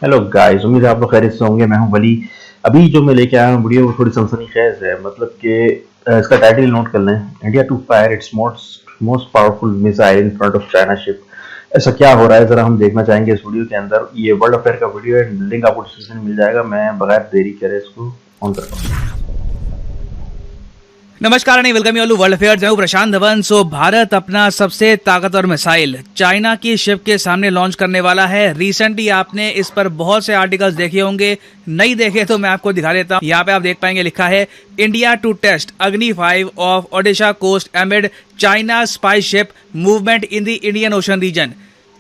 Hello guys, उम्मीद है आप लोग खैरियत से होंगे। मैं हूं वली। अभी जो मैं लेके आया हूं वीडियो वो थोड़ी सनसनीखेज है। मतलब कि इसका टाइटल नोट कर लें, India to fire its most powerful missile in front of China ship. ऐसा क्या हो रहा है जरा हम देखना चाहेंगे इस वीडियो के अंदर। ये वर्ल्ड अफेयर का वीडियो है, लिंक आपको डिस्क्रिप्शन में मिल जाएगा। मैं बगैर देरी करे इसको ऑन करता हूँ। नमस्कार नहीं वेलकम यू वर्ल्ड अफेयर्स। मैं हूं प्रशांत धवन। भारत अपना सबसे ताकतवर मिसाइल चाइना की शिप के सामने लॉन्च करने वाला है। रिसेंटली आपने इस पर बहुत से आर्टिकल्स देखे होंगे, नहीं देखे तो मैं आपको दिखा देता हूं। यहाँ पे आप देख पाएंगे लिखा है India to test Agni 5 off Odisha coast amid China spy ship movement in the Indian Ocean region.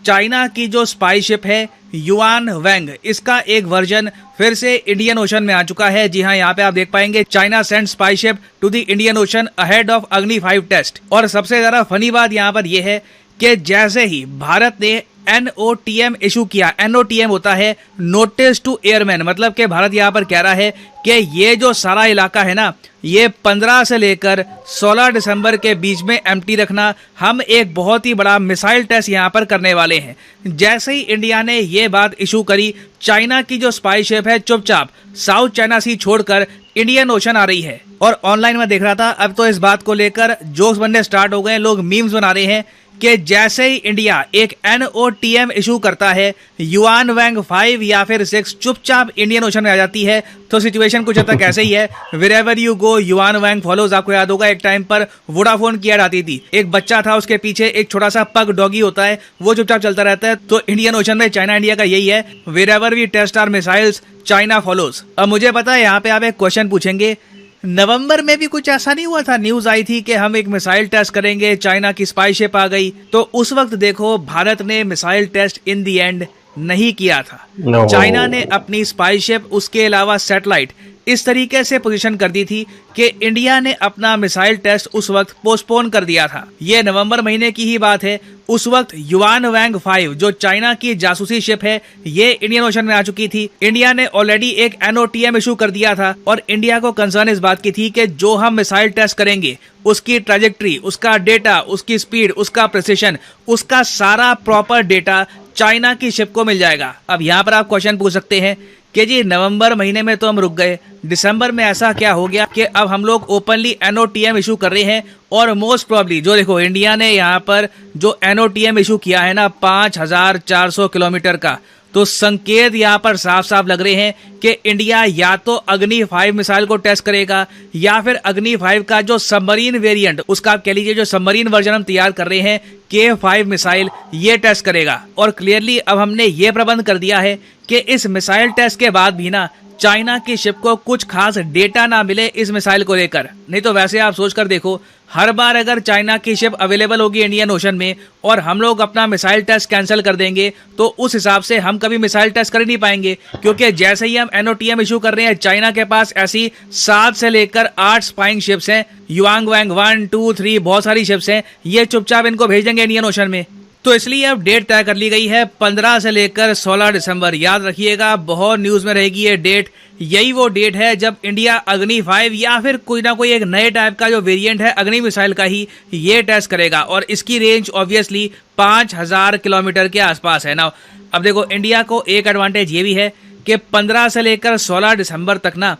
China की जो स्पाई शिप है युआन वैंग, इसका एक वर्जन फिर से इंडियन ओशन में आ चुका है। जी हाँ, यहाँ पे आप देख पाएंगे China send spy ship to the Indian Ocean ahead of Agni 5 test. और सबसे ज्यादा फनी बात यहाँ पर यह है कि जैसे ही भारत ने NOTM इशू किया, NOTM होता है नोटिस टू एयरमैन, मतलब कि भारत यहाँ पर कह रहा है कि ये जो सारा इलाका है ना, ये 15 से लेकर 16 दिसंबर के बीच में एम्प्टी रखना। हम एक बहुत ही बड़ा मिसाइल टेस्ट यहाँ पर करने वाले हैं। जैसे ही इंडिया ने ये बात इशू करी, चाइना की जो स्पाई शिप है चुपचाप साउथ चाइना सी छोड़कर इंडियन ओशन आ रही है। और ऑनलाइन में देख रहा था, अब तो इस बात को लेकर जोक्स बनने स्टार्ट हो गए, लोग मीम्स बना रहे हैं कि जैसे ही इंडिया एक NOTM इशू करता है, युआन वैंग 5 या फिर 6 चुपचाप इंडियन ओशन में आ जाती है। तो सिचुएशन कुछ हद तक ऐसे ही है। Wherever you go yuan Wang follows. आपको याद होगा एक टाइम पर वोडाफोन की ऐड आती थी, एक बच्चा था, उसके पीछे एक छोटा सा पग डॉगी होता है, वो चुपचाप चलता रहता है। तो इंडियन ओशन में चाइना इंडिया का यही है, wherever we test our missiles China follows. अब मुझे पता है यहाँ पे आप एक क्वेश्चन पूछेंगे, नवंबर में भी कुछ ऐसा नहीं हुआ था, न्यूज आई थी कि हम एक मिसाइल टेस्ट करेंगे, चाइना की स्पाई शिप आ गई। तो उस वक्त देखो भारत ने missile test in the end नहीं किया था। चाइना ने अपनी स्पाई शिप, उसके अलावा सैटेलाइट इस तरीके से पोजीशन कर दी थी कि इंडिया ने अपना मिसाइल टेस्ट उस वक्त पोस्टपोन कर दिया था। यह नवंबर महीने की ही बात है। उस वक्त युआन वैंग 5 जो चाइना की जासूसी शिप है, ये इंडियन ओशन में आ चुकी थी। इंडिया ने ऑलरेडी एक NOTM इशू कर दिया था और इंडिया को कंसर्न इस बात की थी कि जो हम मिसाइल टेस्ट करेंगे उसकी ट्रैजेक्टरी, उसका डेटा, उसकी स्पीड, उसका प्रिसिशन, उसका सारा प्रॉपर डेटा चाइना की शिप को मिल जाएगा। अब यहाँ पर आप क्वेश्चन पूछ सकते हैं कि जी नवंबर महीने में तो हम रुक गए, दिसंबर में ऐसा क्या हो गया कि अब हम लोग ओपनली NOTM इशू कर रहे हैं। और मोस्ट प्रॉब्ली जो देखो इंडिया ने यहाँ पर जो NOTM इशू किया है ना 5400 किलोमीटर का, तो संकेत यहाँ पर साफ साफ लग रहे हैं कि इंडिया या तो अग्नि 5 मिसाइल को टेस्ट करेगा या फिर अग्नि 5 का जो सबमरीन वेरिएंट, उसका आप कह लीजिए जो सबमरीन वर्जन हम तैयार कर रहे हैं K5 मिसाइल, ये टेस्ट करेगा। और क्लियरली अब हमने ये प्रबंध कर दिया है कि इस मिसाइल टेस्ट के बाद भी ना चाइना की शिप को कुछ खास डेटा ना मिले इस मिसाइल को लेकर। नहीं तो वैसे आप सोच कर देखो, हर बार अगर चाइना की शिप अवेलेबल होगी इंडियन ओशन में और हम लोग अपना मिसाइल टेस्ट कैंसिल कर देंगे, तो उस हिसाब से हम कभी मिसाइल टेस्ट कर ही नहीं पाएंगे। क्योंकि जैसे ही हम NOTM इशू कर रहे हैं, चाइना के पास ऐसी 7 से लेकर 8 स्पाइंग शिप्स हैं, युआन वैंग 1, 2, 3 बहुत सारी शिप्स हैं, ये चुपचाप इनको भेज देंगे इंडियन ओशन में। तो इसलिए अब डेट तय कर ली गई है 15 से लेकर 16 दिसंबर। याद रखिएगा, बहुत न्यूज में रहेगी ये डेट। यही वो डेट है जब इंडिया अग्नि 5 या फिर कोई ना कोई एक नए टाइप का जो वेरिएंट है अग्नि मिसाइल का ही ये टेस्ट करेगा। और इसकी रेंज ऑब्वियसली 5000 किलोमीटर के आसपास है ना। अब देखो इंडिया को एक एडवांटेज ये भी है कि 15 से लेकर 16 दिसंबर तक ना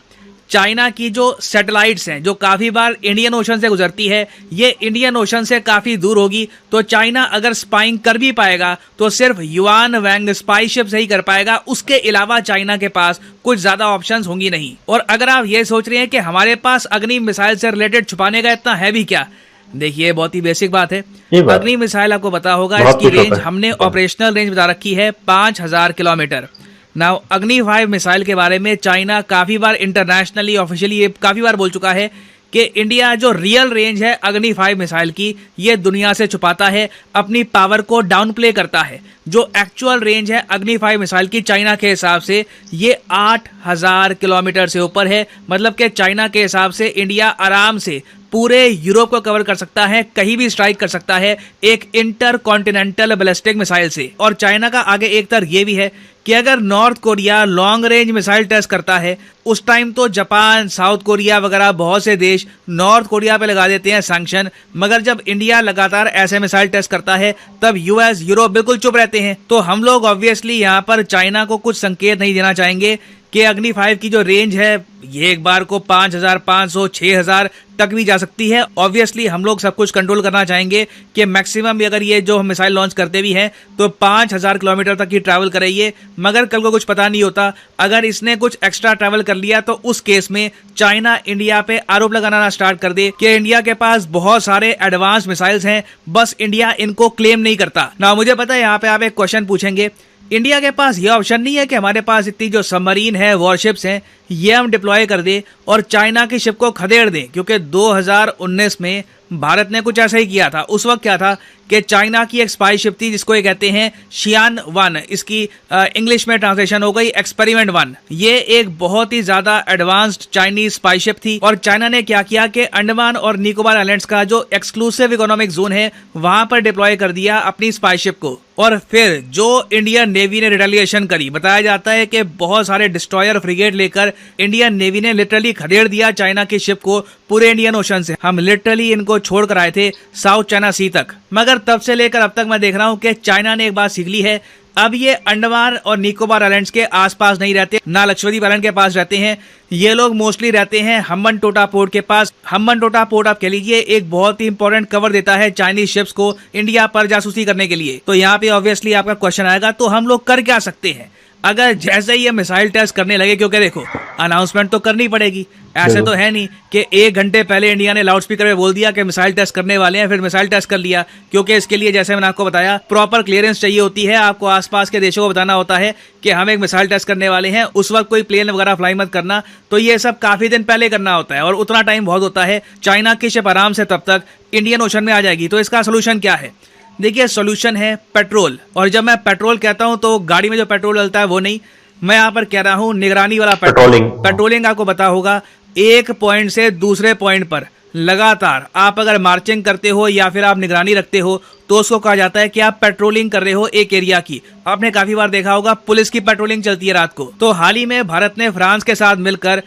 चाइना की जो सैटेलाइट्स हैं, जो काफी बार इंडियन ओशन से गुजरती है, ये इंडियन ओशन से काफी दूर होगी। तो चाइना अगर स्पाइंग कर भी पाएगा तो सिर्फ युआन वैंग स्पाई शिप से ही कर पाएगा, उसके अलावा चाइना के पास कुछ ज्यादा ऑप्शंस होंगी नहीं। और अगर आप ये सोच रहे हैं कि हमारे पास अग्नि मिसाइल से रिलेटेड छुपाने का इतना है भी क्या, देखिए बहुत ही बेसिक बात है। अग्नि मिसाइल आपको पता होगा, इसकी रेंज हमने ऑपरेशनल रेंज बता रखी है 5000 किलोमीटर। नाउ अग्नि 5 मिसाइल के बारे में चाइना काफी बार इंटरनेशनली ऑफिशियली ये काफी बार बोल चुका है कि इंडिया जो रियल रेंज है अग्नि 5 मिसाइल की, ये दुनिया से छुपाता है, अपनी पावर को डाउन प्ले करता है। जो एक्चुअल रेंज है अग्नि 5 मिसाइल की चाइना के हिसाब से ये 8000 किलोमीटर से ऊपर है। मतलब कि चाइना के हिसाब से इंडिया आराम से पूरे यूरोप को कवर कर सकता है, कहीं भी स्ट्राइक कर सकता है एक इंटर कॉन्टिनेंटल बैलिस्टिक मिसाइल से। और चाइना का आगे एक तर्क ये भी है कि अगर North Korea long range missile test करता है, उस टाइम तो जापान, साउथ कोरिया वगैरह बहुत से देश नॉर्थ कोरिया पे लगा देते हैं सैंक्शन, मगर जब इंडिया लगातार ऐसे मिसाइल टेस्ट करता है तब यूएस, यूरोप बिल्कुल चुप रहते हैं। तो हम लोग ऑब्वियसली यहाँ पर चाइना को कुछ संकेत नहीं देना चाहेंगे कि अग्नि 5 की जो रेंज है ये एक बार को 5500, 6000 तक भी जा सकती है। ऑब्वियसली हम लोग सब कुछ कंट्रोल करना चाहेंगे कि मैक्सिमम अगर ये जो हम मिसाइल लॉन्च करते भी हैं तो 5000 किलोमीटर तक ही ट्रैवल करे ये, मगर कल को कुछ पता नहीं होता, अगर इसने कुछ एक्स्ट्रा ट्रैवल कर लिया तो उस केस में चाइना इंडिया पे आरोप लगाना स्टार्ट कर दे कि इंडिया के पास बहुत सारे एडवांस मिसाइल्स हैं, बस इंडिया इनको क्लेम नहीं करता ना। मुझे पता है यहाँ पे आप एक क्वेश्चन पूछेंगे, इंडिया के पास ये ऑप्शन नहीं है कि हमारे पास इतनी जो सबमरीन है, वॉरशिप्स हैं, ये हम डिप्लॉय कर दे और चाइना की शिप को खदेड़ दें, क्योंकि 2019 में भारत ने कुछ ऐसा ही किया था। उस वक्त क्या था कि चाइना की एक स्पाई शिप थी जिसको ये कहते हैं शियान 1, इसकी इंग्लिश में ट्रांसलेशन हो गई एक्सपेरिमेंट 1। ये एक बहुत ही ज्यादा एडवांस्ड चाइनीज स्पाई शिप थी और चाइना ने क्या किया कि अंडमान और निकोबार आइलैंड्स का जो एक्सक्लूसिव इकोनॉमिक जोन है वहां पर डिप्लॉय कर दिया अपनी स्पाई शिप को। और फिर जो इंडियन नेवी ने रिटेलिएशन करी, बताया जाता है कि बहुत सारे डिस्ट्रॉयर, फ्रिगेट लेकर इंडियन नेवी ने लिटरली खदेड़ दिया चाइना की शिप को पूरे इंडियन ओशन से। हम लिटरली इनको छोड़ कर आए थे साउथ चाइना सी तक, मगर तब से लेकर अब तक मैं देख रहा हूं कि चाइना ने एक बात सीख ली है, अब ये अंडमान और निकोबार आइलैंड्स के आसपास नहीं रहते, ना लक्षद्वीप आइलैंड के पास रहते हैं, ये लोग मोस्टली रहते हैं हम्बनटोटा पोर्ट के पास। हम्बनटोटा पोर्ट आप कह लीजिए एक बहुत ही इंपॉर्टेंट कवर देता है चाइनीज शिप्स को इंडिया पर जासूसी करने के लिए। तो यहाँ पे ऑब्वियसली आपका क्वेश्चन आएगा, तो हम लोग कर क्या सकते हैं अगर जैसे ही ये मिसाइल टेस्ट करने लगे? क्योंकि देखो अनाउंसमेंट तो करनी पड़ेगी, ऐसे तो है नहीं कि 1 घंटे पहले इंडिया ने लाउडस्पीकर में बोल दिया कि मिसाइल टेस्ट करने वाले हैं, फिर मिसाइल टेस्ट कर लिया। क्योंकि इसके लिए जैसे मैंने आपको बताया प्रॉपर क्लियरेंस चाहिए होती है, आपको आसपास के देशों को बताना होता है कि हम एक मिसाइल टेस्ट करने वाले हैं, उस वक्त कोई प्लेन वगैरह फ्लाई मत करना। तो ये सब काफी दिन पहले करना होता है और उतना टाइम बहुत होता है, चाइना की शिप आराम से तब तक इंडियन ओशन में आ जाएगी। तो इसका सोल्यूशन क्या है? देखिए सोल्यूशन है पेट्रोल, और जब मैं पेट्रोल कहता हूं तो गाड़ी में जो पेट्रोल डलता है वो नहीं, मैं यहाँ पर कह रहा हूं निगरानी वाला पेट्रोलिंग। आपको पता होगा एक पॉइंट से दूसरे पॉइंट पर लगातार आप अगर मार्चिंग करते हो या फिर आप निगरानी रखते हो तो उसको कहा जाता है कि आप पेट्रोलिंग कर रहे हो एक एरिया की। आपने काफी बार देखा होगा पुलिस की पेट्रोलिंग चलती है रात को। तो हाल ही में भारत ने फ्रांस के साथ मिलकर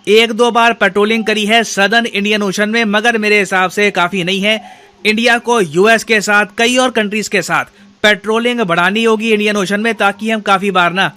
1-2 बार पेट्रोलिंग करी है सदर्न इंडियन ओशन में, मगर मेरे हिसाब से काफी नहीं है। इंडिया को यूएस के साथ, कई और कंट्रीज के साथ पेट्रोलिंग बढ़ानी होगी इंडियन ओशन में, ताकि हम काफी बार ना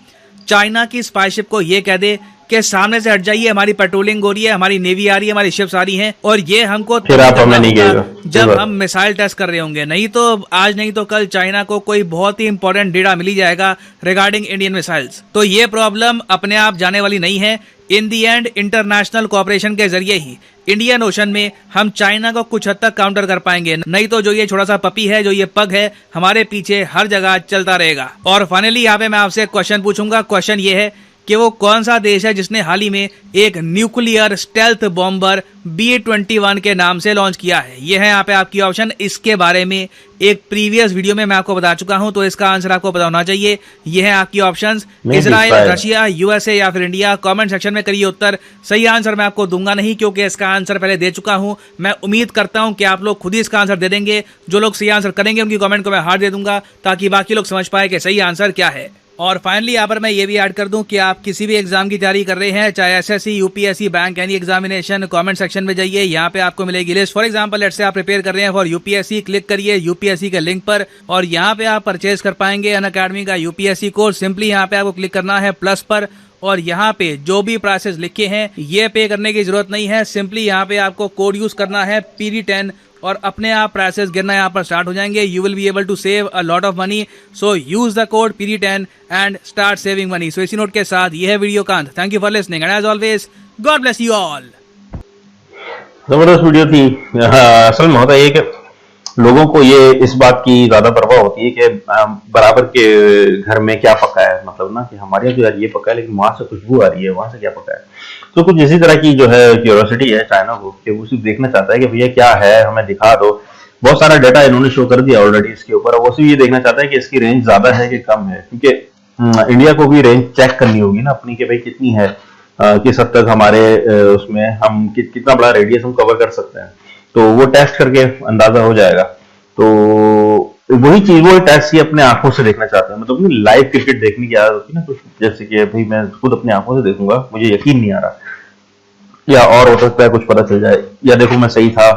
चाइना की स्पाई शिप को ये कह दे कि सामने से हट जाइए, हमारी पेट्रोलिंग हो रही है, हमारी नेवी आ रही है, हमारी शिप्स आ रही हैं, और ये हमको जब हम मिसाइल टेस्ट कर रहे होंगे। नहीं तो आज नहीं तो कल चाइना को कोई बहुत ही इंपॉर्टेंट डेटा मिल जाएगा रिगार्डिंग इंडियन मिसाइल्स। तो ये प्रॉब्लम अपने आप जाने वाली नहीं है। इन दी एंड इंटरनेशनल कोऑपरेशन के जरिए ही इंडियन ओशन में हम चाइना को कुछ हद तक काउंटर कर पाएंगे, नहीं तो जो ये छोटा सा पपी है, जो ये पग है, हमारे पीछे हर जगह चलता रहेगा। और फाइनली यहाँ पे मैं आपसे एक क्वेश्चन पूछूंगा। क्वेश्चन ये है कि वो कौन सा देश है जिसने हाल ही में एक न्यूक्लियर स्टेल्थ बॉम्बर B-21 के नाम से लॉन्च किया है? ये है यहाँ पे आपकी ऑप्शन। इसके बारे में एक प्रीवियस वीडियो में मैं आपको बता चुका हूं, तो इसका आंसर आपको पता होना चाहिए। ये है आपकी ऑप्शंस, इजराइल, रशिया, यूएसए या फिर इंडिया। कमेंट सेक्शन में करिए उत्तर। सही आंसर मैं आपको दूंगा नहीं, क्योंकि इसका आंसर पहले दे चुका हूं। मैं उम्मीद करता हूं कि आप लोग खुद ही इसका आंसर दे देंगे। जो लोग सही आंसर करेंगे उनकी कमेंट को मैं हार्ट दे दूंगा, ताकि बाकी लोग समझ पाए कि सही आंसर क्या है। और फाइनली यहाँ पर मैं ये भी ऐड कर दूं कि आप किसी भी एग्जाम की तैयारी कर रहे हैं, चाहे SSC, UPSC, bank, any examination, comment section में जाइए, यहाँ पे आपको मिलेगी list. For example let's say आप प्रिपेयर कर रहे हैं फॉर यूपीएससी, क्लिक करिए यूपीएससी के लिंक पर और यहाँ पे आप परचेज कर पाएंगे अनअकैडमी का यूपीएससी कोर्स। सिंपली यहाँ पे आपको क्लिक करना है प्लस पर, और यहाँ पे जो भी प्राइसेस लिखे हैं ये पे करने की जरूरत नहीं है। सिंपली यहाँ पे आपको कोड यूज करना है PD10 और अपने आप प्राइसेस गिरना यहाँ पर स्टार्ट हो जाएंगे। You will be able to save a lot of money, so use the code PD10 and start saving money. So इसी नोट के साथ ये है वीडियो का अंत। Thank you for listening and as always God bless you all. जबरदस्त video थी। असल में होता है कि लोगों को ये इस बात की ज्यादा परवाह होती है कि बराबर के घर में क्या पका है, मतलब ना कि हमारे यहाँ तो यार ये पका है, लेकिन वहां से खुशबू आ रही है, वहां से क्या पका है। तो कुछ इसी तरह की जो है क्यूरियोसिटी है चाइना को, कि वो सिर्फ देखना चाहता है कि भैया क्या है, हमें दिखा दो। बहुत सारा डाटा इन्होंने शो कर दिया ऑलरेडी इसके ऊपर, और वो सिर्फ ये देखना चाहता है कि इसकी रेंज ज्यादा है कि कम है, क्योंकि इंडिया को भी रेंज चेक करनी होगी ना अपनी, कि भाई कितनी है, किस हद तक हमारे उसमें हम कितना बड़ा रेडियस हम कवर कर सकते हैं। तो वो टेस्ट करके अंदाजा हो जाएगा। तो वही चीज, वो टेस्ट ही अपने आंखों से देखना चाहते हैं, मतलब लाइव क्रिकेट देखने की आदत होती है ना कुछ, जैसे कि भाई मैं खुद अपनी आंखों से देखूंगा, मुझे यकीन नहीं आ रहा, या और हो सकता है कुछ पता चल जाए, या देखो मैं सही था।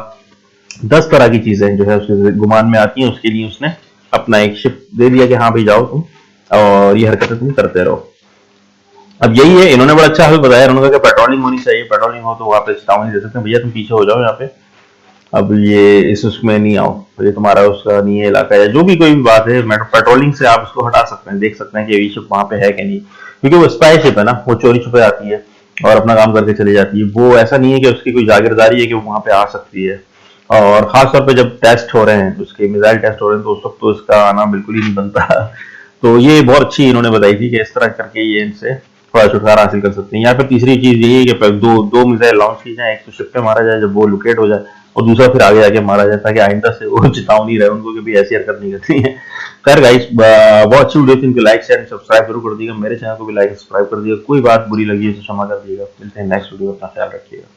10 तरह की चीजें जो है उसके गुमान में आती हैं, उसके लिए उसने अपना एक शिप दे दिया कि हाँ भाई जाओ तुम और ये हरकतें तुम करते रहो। अब यही है, इन्होंने बड़ा अच्छा हल बताया, उन्होंने कहा कि पेट्रोलिंग होनी चाहिए, पेट्रोलिंग हो तो वहाँ पे चेतावनी दे सकते हैं, भैया तुम पीछे हो जाओ यहाँ पे, अब ये इस उसमें नहीं आओ, तो ये तुम्हारा उसका नहीं है इलाका, या जो भी कोई भी बात है, पेट्रोलिंग से आप उसको हटा सकते हैं, देख सकते हैं कि ये शिप वहाँ पे है कि नहीं, क्योंकि वो स्पाई शिप है ना, वो चोरी छुपे आती है और अपना काम करके चली जाती है, वो ऐसा नहीं है कि उसकी कोई जागीरदारी है कि वो वहाँ पे आ सकती है। और खासतौर पे जब टेस्ट हो रहे हैं, उसके मिसाइल टेस्ट हो रहे हैं, तो उस वक्त तो इसका आना बिल्कुल ही नहीं बनता। तो ये बहुत अच्छी इन्होंने बताई थी कि इस तरह करके ये इनसे थोड़ा छुटकारा हासिल कर सकते हैं। यहाँ पर तीसरी चीज यही है कि दो दो मिसाइल लॉन्च की जाए, एक तो शिप पे मारा जाए जब वो लोकेट हो जाए, और दूसरा फिर आगे जाके मारा जाए, ताकि आइंदा से वो चेतावनी रहे उनको कि भी ऐसी हरकत नहीं करती है। खैर गाइस, बहुत अच्छी वीडियो थी, इनको लाइक शेयर सब्सक्राइब जरूर कर दिएगा, मेरे चैनल को भी लाइक सब्सक्राइब कर दिएगा, कोई बात बुरी लगी है तो क्षमा कर दिएगा। मिलते हैं नेक्स्ट वीडियो, अपना ख्याल रखिएगा।